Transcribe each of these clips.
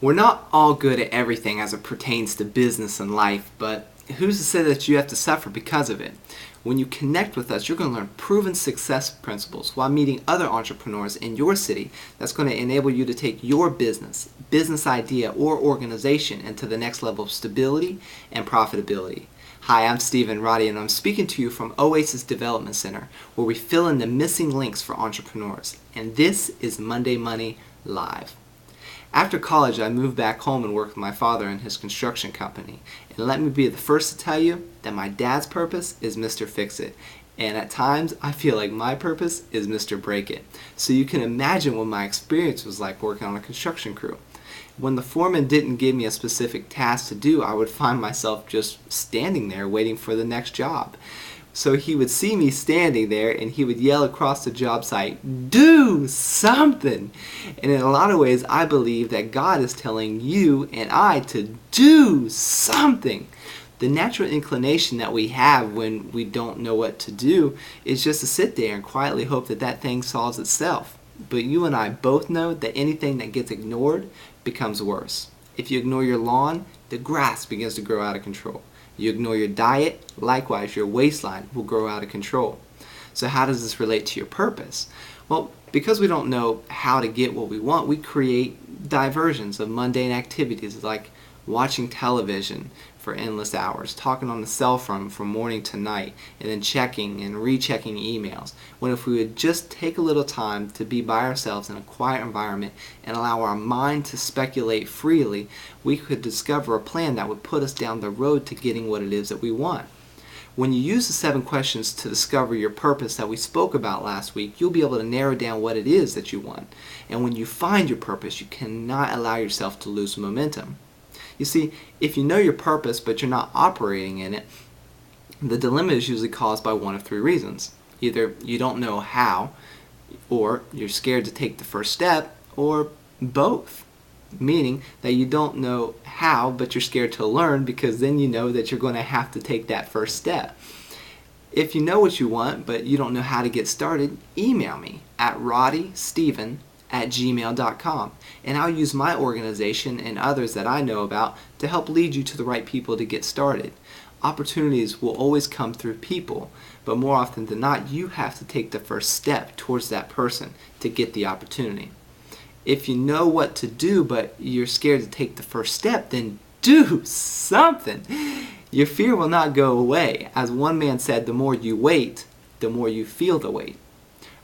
We're not all good at everything as it pertains to business and life, but who's to say that you have to suffer because of it? When you connect with us, you're going to learn proven success principles while meeting other entrepreneurs in your city that's going to enable you to take your business idea, or organization into the next level of stability and profitability. Hi, I'm Stephen Roddy, and I'm speaking to you from Oasis Development Center, where we fill in the missing links for entrepreneurs. And this is Monday Money Live. After college, I moved back home and worked with my father in his construction company. And let me be the first to tell you that my dad's purpose is Mr. Fix-It. And at times, I feel like my purpose is Mr. Break-It. So you can imagine what my experience was like working on a construction crew. When the foreman didn't give me a specific task to do, I would find myself just standing there waiting for the next job. So he would see me standing there and he would yell across the job site, "Do something!" And in a lot of ways, I believe that God is telling you and I to do something. The natural inclination that we have when we don't know what to do is just to sit there and quietly hope that that thing solves itself. But you and I both know that anything that gets ignored becomes worse. If you ignore your lawn, the grass begins to grow out of control. You ignore your diet, likewise your waistline will grow out of control. So how does this relate to your purpose? Well, because we don't know how to get what we want, we create diversions of mundane activities like watching television for endless hours, talking on the cell phone from morning to night, and then checking and rechecking emails. When if we would just take a little time to be by ourselves in a quiet environment and allow our mind to speculate freely, we could discover a plan that would put us down the road to getting what it is that we want. When you use the 7 questions to discover your purpose that we spoke about last week, you'll be able to narrow down what it is that you want. And when you find your purpose, you cannot allow yourself to lose momentum. You see, if you know your purpose but you're not operating in it, the dilemma is usually caused by one of 3 reasons. Either you don't know how, or you're scared to take the first step, or both. Meaning that you don't know how, but you're scared to learn because then you know that you're going to have to take that first step. If you know what you want but you don't know how to get started, email me at roddysteven@gmail.com, and I'll use my organization and others that I know about to help lead you to the right people to get started. Opportunities will always come through people, but more often than not, you have to take the first step towards that person to get the opportunity. If you know what to do but you're scared to take the first step, then do something. Your fear will not go away. As one man said, the more you wait, the more you feel the weight.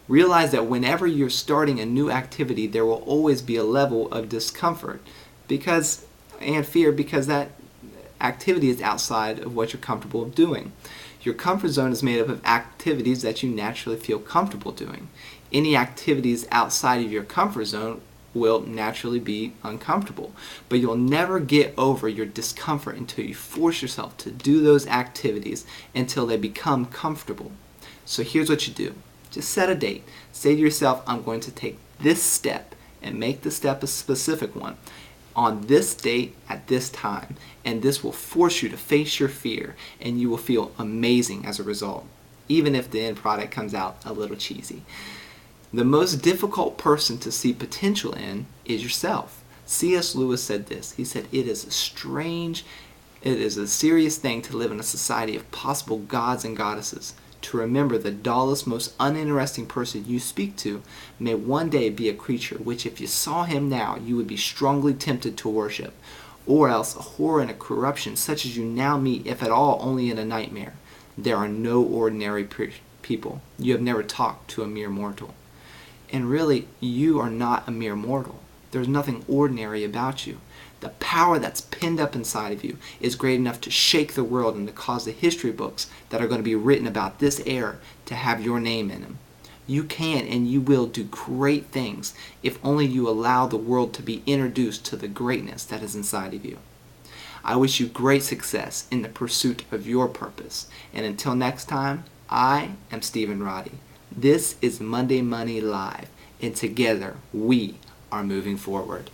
Realize that whenever you're starting a new activity, there will always be a level of discomfort and fear because that activity is outside of what you're comfortable doing. Your comfort zone is made up of activities that you naturally feel comfortable doing. Any activities outside of your comfort zone will naturally be uncomfortable, but you'll never get over your discomfort until you force yourself to do those activities until they become comfortable. So here's what you do. Just set a date. Say to yourself, I'm going to take this step, and make the step a specific one on this date at this time, and this will force you to face your fear, and you will feel amazing as a result, even if the end product comes out a little cheesy. The most difficult person to see potential in is yourself. C.S. Lewis said this. He said, it is a serious thing to live in a society of possible gods and goddesses. To remember the dullest, most uninteresting person you speak to may one day be a creature which if you saw him now, you would be strongly tempted to worship, or else a horror and a corruption such as you now meet, if at all, only in a nightmare. There are no ordinary people. You have never talked to a mere mortal. And really, you are not a mere mortal. There's nothing ordinary about you. The power that's pinned up inside of you is great enough to shake the world and to cause the history books that are going to be written about this era to have your name in them. You can and you will do great things if only you allow the world to be introduced to the greatness that is inside of you. I wish you great success in the pursuit of your purpose. And until next time, I am Stephen Roddy. This is Monday Money Live, and together we are moving forward.